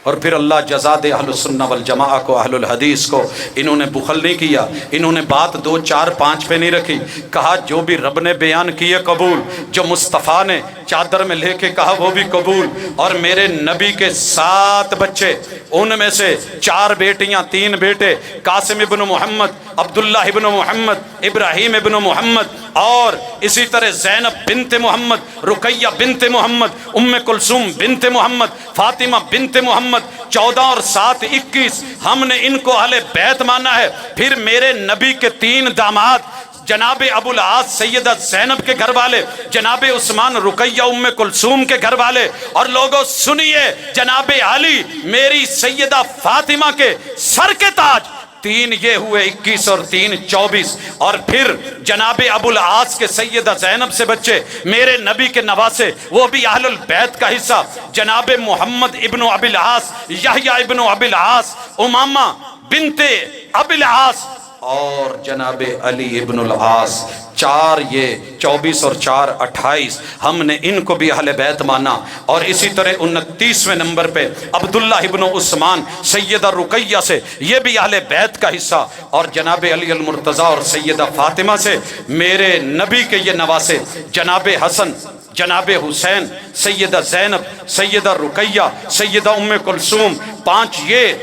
اور پھر اللہ جزا دے اہل السنہ والجماعہ کو، اہل الحدیث کو، انہوں نے بخل نہیں کیا، انہوں نے بات 2 4 5 پہ نہیں رکھی، کہا جو بھی رب نے بیان کیے قبول، جو مصطفیٰ نے چادر میں لے کے کہا وہ بھی قبول۔ اور میرے نبی کے 7 بچے، ان میں سے 4 بیٹیاں 3 بیٹے، قاسم ابن محمد، عبداللہ ابن محمد، ابراہیم ابن محمد، اور اسی طرح زینب بنت محمد، رقیہ بنت محمد، ام کلثوم بنت محمد، فاطمہ بنت محمد، 14 اور 7 21، ہم نے ان کو اہل بیت مانا ہے۔ پھر میرے نبی کے 3 داماد، جناب ابو العاص سیدہ زینب کے گھر والے، جناب عثمان رقیہ ام کلثوم کے گھر والے، اور لوگوں سنیے جناب علی میری سیدہ فاطمہ کے سر کے تاج، 3 یہ ہوئے 21 اور 3 24، اور پھر جناب ابو العاص کے سیدہ زینب سے بچے میرے نبی کے نواسے، وہ بھی اہل البیت کا حصہ، جناب محمد ابن ابی العاص، یحییٰ ابن ابی العاص، امامہ بنت ابی العاص، اور جناب علی ابن العاص، 4 یہ 24 اور 4 28، ہم نے ان کو بھی اہل بیت مانا۔ اور اسی طرح 29ویں نمبر پہ عبداللہ ابن عثمان سیدہ رقیہ سے، یہ بھی اہل بیت کا حصہ، اور جناب علی المرتضیٰ اور سیدہ فاطمہ سے میرے نبی کے یہ نواسے، جناب حسن، جناب حسین، سیدہ زینب، سیدہ رقیہ، سیدہ ام کلثوم، 5 یہ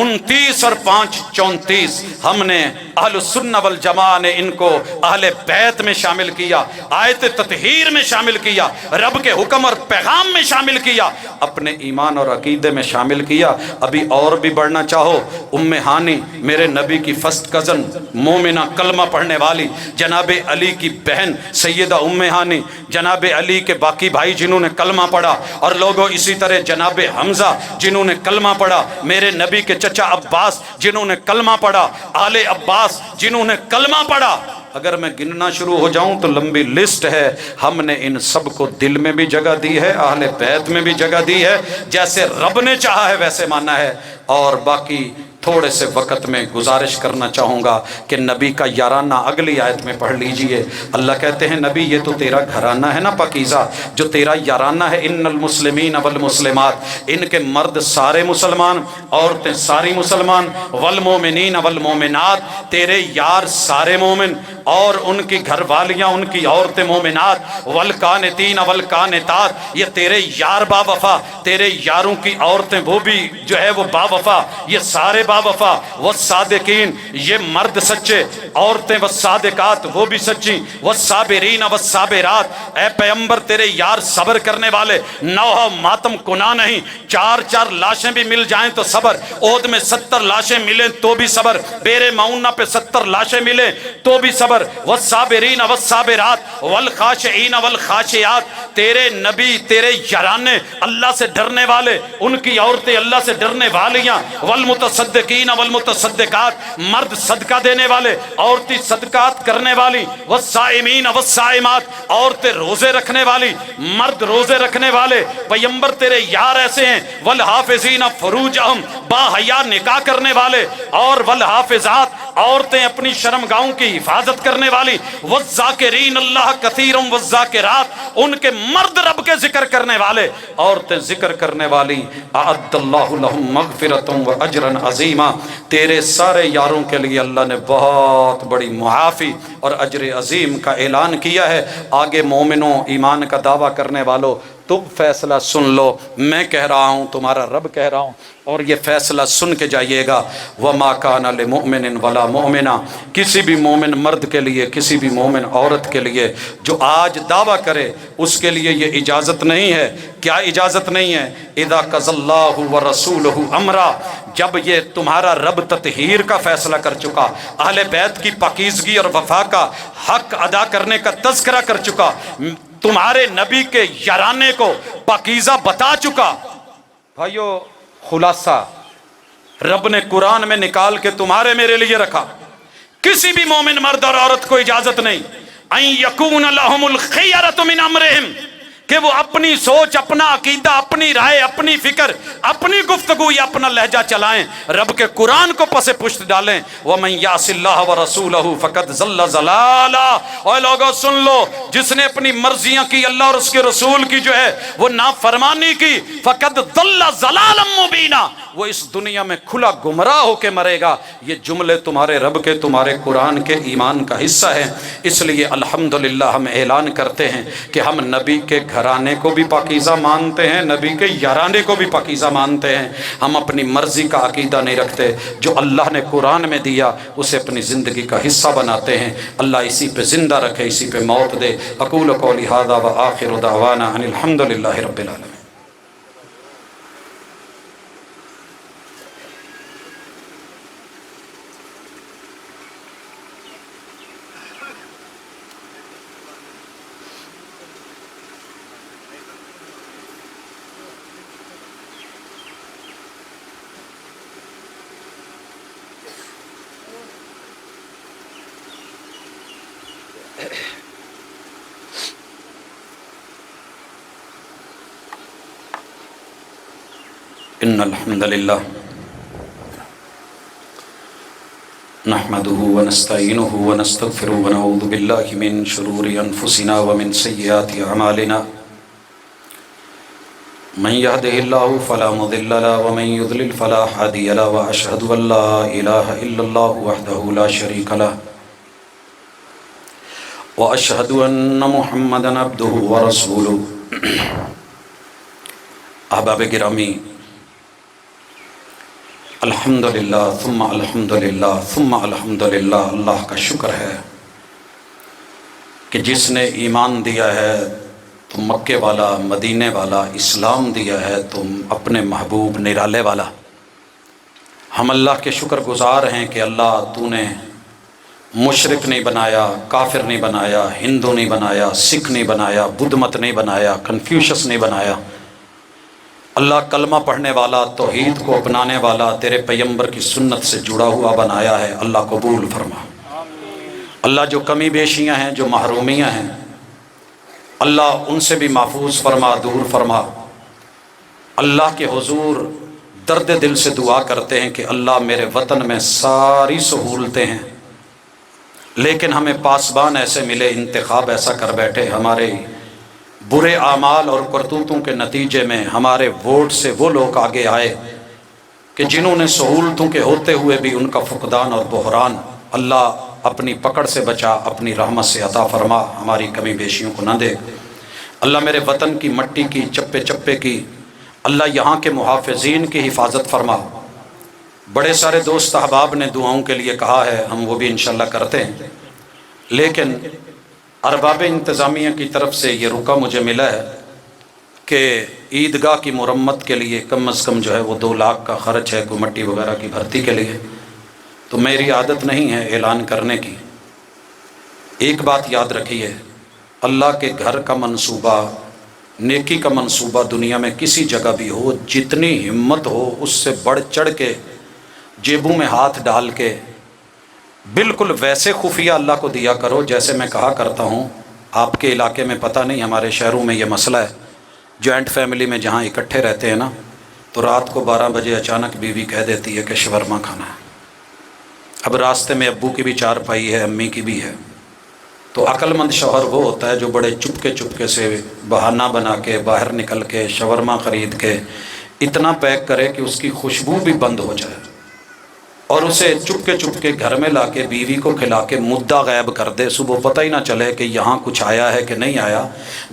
29 اور 5 34، ہم نے اہل السنہ والجماعہ نے ان کو اہل بیت میں شامل کیا، آیت تطہیر میں شامل کیا، رب کے حکم اور پیغام میں شامل کیا، اپنے ایمان اور عقیدے میں شامل کیا۔ ابھی اور بھی بڑھنا چاہو، ام ہانی میرے نبی کی فرسٹ کزن، مومنہ کلمہ پڑھنے والی، جناب علی کی بہن سیدہ ام ہانی، جناب علی کے باقی بھائی جنہوں نے کلمہ پڑھا، اور لوگوں اسی طرح جناب حمزہ جنہوں نے کلمہ پڑھا، میرے نبی کے چچا عباس جنہوں نے کلمہ پڑھا، آل عباس جنہوں نے کلمہ پڑھا۔ اگر میں گننا شروع ہو جاؤں تو لمبی لسٹ ہے۔ ہم نے ان سب کو دل میں بھی جگہ دی ہے، اہل بیت میں بھی جگہ دی ہے، جیسے رب نے چاہا ہے ویسے مانا ہے۔ اور باقی تھوڑے سے وقت میں گزارش کرنا چاہوں گا کہ نبی کا یارانہ اگلی آیت میں پڑھ لیجئے۔ اللہ کہتے ہیں نبی یہ تو تیرا گھرانہ ہے نا پاکیزہ، جو تیرا یارانہ ہے، ان المسلمین والمسلمات، ان کے مرد سارے مسلمان، عورتیں ساری مسلمان، والمومنین والمومنات، تیرے یار سارے مومن، اور ان کی گھر والیاں، ان کی عورتیں مومنات، والقانتین والقانتات، یہ تیرے یار با وفا، تیرے یاروں کی عورتیں وہ بھی جو ہے وہ با وفا، یہ سارے با وفا، والصادقین یہ مرد سچے، عورتیں والصادقات وہ بھی سچی، والصابرین والصابرات، اے پیغمبر تیرے یار صبر کرنے والے، نوحہ ماتم کنا نہیں، 4 لاشیں بھی مل جائیں تو صبر، احد میں 70 لاشیں ملیں تو بھی صبر، بیر معونہ پہ 70 لاشیں ملیں تو بھی صبر، والصابرین والصابرات والخاشعین والخاشعات، تیرے نبی تیرے یارانے اللہ سے ڈرنے والے، ان کی عورتیں اللہ سے ڈرنے والیاں، والمتصدقین والمتصدقات مرد صدقہ دینے والے، عورتیں صدقات کرنے والی، والصائمین والصائمات عورتیں روزے رکھنے والی، مرد روزے رکھنے والے، پیغمبر تیرے یار ایسے ہیں، والحافظین فروجہم با حیا نکاح کرنے والے، اور والحافظات عورتیں اپنی شرمگاہوں کی حفاظت کرنے والی، والذاکرین اللہ کثیرا والذاکرات ان کے مرد رب کے ذکر کرنے والے، عورتیں ذکر کرنے والی، اعد اللہ لہم مغفرۃ واجرا عظیما، تیرے سارے یاروں کے لیے اللہ نے بہت بڑی معافی اور اجر عظیم کا اعلان کیا ہے۔ آگے مومنوں ایمان کا دعویٰ کرنے والوں تم فیصلہ سن لو، میں کہہ رہا ہوں تمہارا رب کہہ رہا ہوں، اور یہ فیصلہ سن کے جائیے گا۔ وَمَا كَانَ لِمُؤْمِنٍ وَلَا مُؤْمِنَةٍ، کسی بھی مومن مرد کے لیے، کسی بھی مومن عورت کے لیے جو آج دعویٰ کرے اس کے لیے یہ اجازت نہیں ہے۔ کیا اجازت نہیں ہے؟ اِذَا قَضَى اللَّهُ وَرَسُولُهُ أَمْرًا، جب یہ تمہارا رب تطہیر کا فیصلہ کر چکا، اہل بیت کی پاکیزگی اور وفا کا حق ادا کرنے کا تذکرہ کر چکا، تمہارے نبی کے یارانے کو پاکیزہ بتا چکا، بھائیو خلاصہ رب نے قرآن میں نکال کے تمہارے میرے لیے رکھا۔ کسی بھی مومن مرد اور عورت کو اجازت نہیں ان یکون لہم الخیرۃ من امرہم، کہ وہ اپنی سوچ، اپنا عقیدہ، اپنی رائے، اپنی فکر، اپنی گفتگو یا اپنا لہجہ چلائیں، رب کے قرآن کو پس پشت ڈالیں۔ وَمَن يَعْصِ اللَّهَ وَرَسُولَهُ فَقَدْ ضَلَّ ضَلَالًا، اور لوگوں سن لو، جس نے اپنی مرضیاں کی، اللہ اور اس کے رسول کی جو ہے وہ نافرمانی کی، فَقَدْ ضَلَّ ضَلَالًا مُبِينًا، وہ اس دنیا میں کھلا گمراہ ہو کے مرے گا۔ یہ جملے تمہارے رب کے، تمہارے قرآن کے ایمان کا حصہ ہیں۔ اس لیے الحمدللہ ہم اعلان کرتے ہیں کہ ہم نبی کے گھرانے کو بھی پاکیزہ مانتے ہیں، نبی کے یارانے کو بھی پاکیزہ مانتے ہیں۔ ہم اپنی مرضی کا عقیدہ نہیں رکھتے، جو اللہ نے قرآن میں دیا اسے اپنی زندگی کا حصہ بناتے ہیں۔ اللہ اسی پہ زندہ رکھے، اسی پہ موت دے۔ اقول قولی ھذا وآخر دعوانا ان الحمدللہ رب العالمین۔ ان الحمد للہ نحمده ونستعينه ونستغفره ونعوذ بالله من شرور أنفسنا ومن سيئات أعمالنا من يهده الله فلا مضل له ومن يضلل فلا هادي له وأشهد أن لا إله إلا الله وحده لا شريك له وأشهد أن محمدا عبده ورسوله احباب گرامی، الحمدللہ ثم الحمدللہ ثم الحمدللہ، اللہ کا شکر ہے کہ جس نے ایمان دیا ہے تو مکے والا، مدینے والا، اسلام دیا ہے تم اپنے محبوب نرالے والا۔ ہم اللہ کے شکر گزار ہیں کہ اللہ تو نے مشرک نہیں بنایا، کافر نہیں بنایا، ہندو نہیں بنایا، سکھ نہیں بنایا، بدھ مت نہیں بنایا، کنفیوشس نہیں بنایا۔ اللہ کلمہ پڑھنے والا، توحید کو اپنانے والا، تیرے پیغمبر کی سنت سے جڑا ہوا بنایا ہے۔ اللہ قبول فرما۔ اللہ جو کمی بیشیاں ہیں، جو محرومیاں ہیں، اللہ ان سے بھی محفوظ فرما، دور فرما۔ اللہ کے حضور درد دل سے دعا کرتے ہیں کہ اللہ میرے وطن میں ساری سہولتیں ہیں، لیکن ہمیں پاسبان ایسے ملے، انتخاب ایسا کر بیٹھے، ہمارے برے اعمال اور کرتوتوں کے نتیجے میں ہمارے ووٹ سے وہ لوگ آگے آئے کہ جنہوں نے سہولتوں کے ہوتے ہوئے بھی ان کا فقدان اور بحران۔ اللہ اپنی پکڑ سے بچا، اپنی رحمت سے عطا فرما، ہماری کمی بیشیوں کو نہ دے۔ اللہ میرے وطن کی مٹی کی، چپے چپے کی، اللہ یہاں کے محافظین کی حفاظت فرما۔ بڑے سارے دوست احباب نے دعاؤں کے لیے کہا ہے، ہم وہ بھی انشاءاللہ کرتے ہیں، لیکن ارباب انتظامیہ کی طرف سے یہ رکا مجھے ملا ہے کہ عیدگاہ کی مرمت کے لیے کم از کم جو ہے وہ 2 لاکھ کا خرچ ہے، کوئی مٹی وغیرہ کی بھرتی کے لیے۔ تو میری عادت نہیں ہے اعلان کرنے کی۔ ایک بات یاد رکھیے، اللہ کے گھر کا منصوبہ، نیکی کا منصوبہ دنیا میں کسی جگہ بھی ہو، جتنی ہمت ہو اس سے بڑھ چڑھ کے جیبوں میں ہاتھ ڈال کے بالکل ویسے خفیہ اللہ کو دیا کرو جیسے میں کہا کرتا ہوں۔ آپ کے علاقے میں پتہ نہیں، ہمارے شہروں میں یہ مسئلہ ہے، جوائنٹ فیملی میں جہاں اکٹھے رہتے ہیں نا، تو رات کو 12 بجے اچانک بیوی کہہ دیتی ہے کہ شورما کھانا ہے۔ اب راستے میں ابو کی بھی 4 پائی ہے، امی کی بھی ہے، تو عقل مند شوہر وہ ہوتا ہے جو بڑے چپکے سے بہانہ بنا کے باہر نکل کے شورما خرید کے اتنا پیک کرے کہ اس کی خوشبو بھی بند ہو جائے، اور اسے چپکے گھر میں لا کے بیوی کو کھلا کے مدعا غائب کر دے، صبح پتہ ہی نہ چلے کہ یہاں کچھ آیا ہے کہ نہیں آیا۔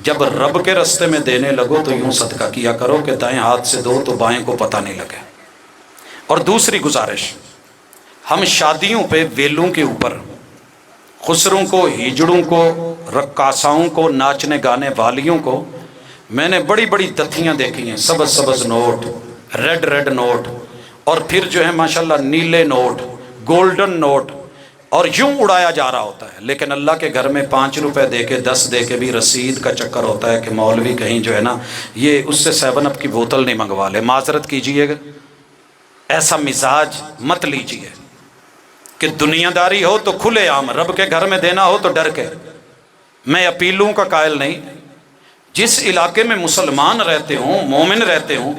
جب رب کے رستے میں دینے لگو تو یوں صدقہ کیا کرو کہ دائیں ہاتھ سے دو تو بائیں کو پتہ نہیں لگے۔ اور دوسری گزارش، ہم شادیوں پہ ویلوں کے اوپر خسروں کو، ہیجڑوں کو، رقاصاؤں کو، ناچنے گانے والیوں کو، میں نے بڑی بڑی دتھیاں دیکھی ہیں، سبز نوٹ، ریڈ نوٹ، اور پھر جو ہے ماشاءاللہ نیلے نوٹ، گولڈن نوٹ، اور یوں اڑایا جا رہا ہوتا ہے۔ لیکن اللہ کے گھر میں 5 روپے دے کے، 10 دے کے بھی رسید کا چکر ہوتا ہے کہ مولوی کہیں جو ہے نا یہ اس سے 7 اپ کی بوتل نہیں منگوا لے۔ معذرت کیجئے گا، ایسا مزاج مت لیجئے کہ دنیا داری ہو تو کھلے عام، رب کے گھر میں دینا ہو تو ڈر کے۔ میں اپیلوں کا قائل نہیں، جس علاقے میں مسلمان رہتے ہوں، مومن رہتے ہوں،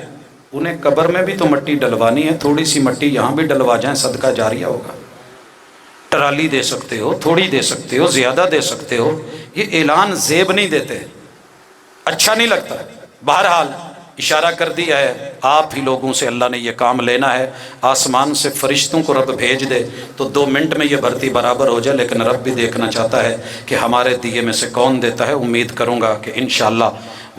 انہیں قبر میں بھی تو مٹی ڈلوانی ہے، تھوڑی سی مٹی یہاں بھی ڈلوا جائیں، صدقہ جاریہ ہوگا۔ ٹرالی دے سکتے ہو، تھوڑی دے سکتے ہو، زیادہ دے سکتے ہو، یہ اعلان زیب نہیں دیتے، اچھا نہیں لگتا۔ بہرحال اشارہ کر دیا ہے، آپ ہی لوگوں سے اللہ نے یہ کام لینا ہے۔ آسمان سے فرشتوں کو رب بھیج دے تو 2 منٹ میں یہ بھرتی برابر ہو جائے، لیکن رب بھی دیکھنا چاہتا ہے کہ ہمارے دیے میں سے کون دیتا ہے۔ امید کروں گا کہ انشاءاللہ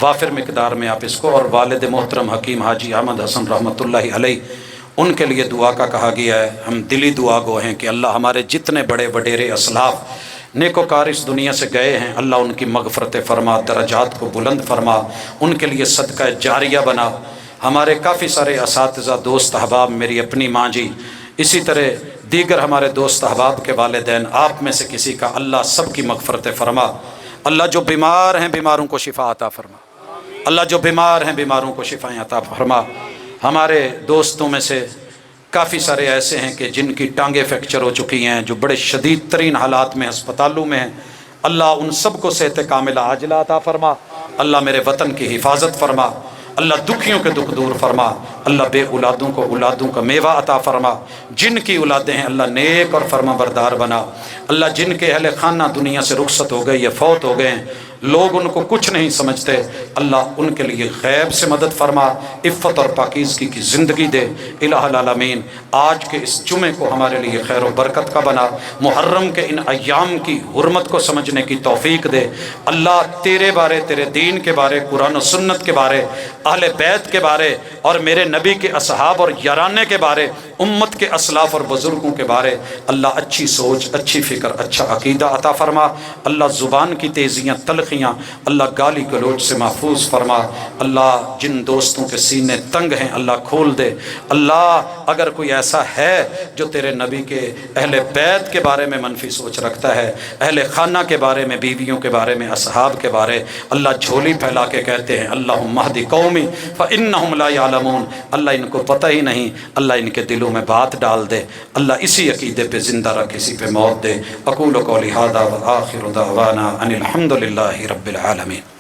وافر مقدار میں آپ اس کو، اور والد محترم حکیم حاجی احمد حسن رحمۃ اللہ علیہ، ان کے لیے دعا کا کہا گیا ہے۔ ہم دلی دعا گو ہیں کہ اللہ ہمارے جتنے بڑے وڈیرے اسلاف نیکوکار اس دنیا سے گئے ہیں، اللہ ان کی مغفرت فرما، درجات کو بلند فرما، ان کے لیے صدقہ جاریہ بنا۔ ہمارے کافی سارے اساتذہ، دوست احباب، میری اپنی ماں جی، اسی طرح دیگر ہمارے دوست احباب کے والدین، آپ میں سے کسی کا اللہ سب کی مغفرت فرما۔ اللہ جو بیمار ہیں بیماروں کو شفا عطا فرما، اللہ جو بیمار ہیں بیماروں کو شفائیں عطا فرما۔ ہمارے دوستوں میں سے کافی سارے ایسے ہیں کہ جن کی ٹانگیں فریکچر ہو چکی ہیں، جو بڑے شدید ترین حالات میں ہسپتالوں میں ہیں، اللہ ان سب کو صحت کاملہ عاجلہ عطا فرما۔ اللہ میرے وطن کی حفاظت فرما، اللہ دکھیوں کے دکھ دور فرما، اللہ بے اولادوں کو اولادوں کا میوہ عطا فرما، جن کی اولادیں ہیں اللہ نیک اور فرما بردار بنا، اللہ جن کے اہل خانہ دنیا سے رخصت ہو گئے یا فوت ہو گئے ہیں، لوگ ان کو کچھ نہیں سمجھتے، اللہ ان کے لیے غیب سے مدد فرما، عفت اور پاکیزگی کی زندگی دے الہ العالمین۔ آج کے اس جمعے کو ہمارے لیے خیر و برکت کا بنا، محرم کے ان ایام کی حرمت کو سمجھنے کی توفیق دے، اللہ تیرے بارے، تیرے دین کے بارے، قرآن و سنت کے بارے، اہل بیت کے بارے اور میرے نبی کے اصحاب اور یارانے کے بارے، امت کے اسلاف اور بزرگوں کے بارے اللہ اچھی سوچ، اچھی فکر، اچھا عقیدہ عطا فرما، اللہ زبان کی تیزیاں، تلخیاں اللہ گالی گلوچ سے محفوظ فرما، اللہ جن دوستوں کے سینے تنگ ہیں اللہ کھول دے، اللہ اگر کوئی ایسا ہے جو تیرے نبی کے اہل بیت کے بارے میں منفی سوچ رکھتا ہے، اہل خانہ کے بارے میں، بیویوں کے بارے میں، اصحاب کے بارے، اللہ جھولی پھیلا کے کہتے ہیں اللہم اہد قومی فإنہم لا یعلمون، اللہ ان کو پتہ ہی نہیں، اللہ ان کے دلوں میں بات ڈال دے، اللہ اسی عقیدے پہ زندہ رکھ، اسی پہ موت دے۔ اقول قولی ھذا وآخر دعوانا ان الحمد للہ رب العالمین۔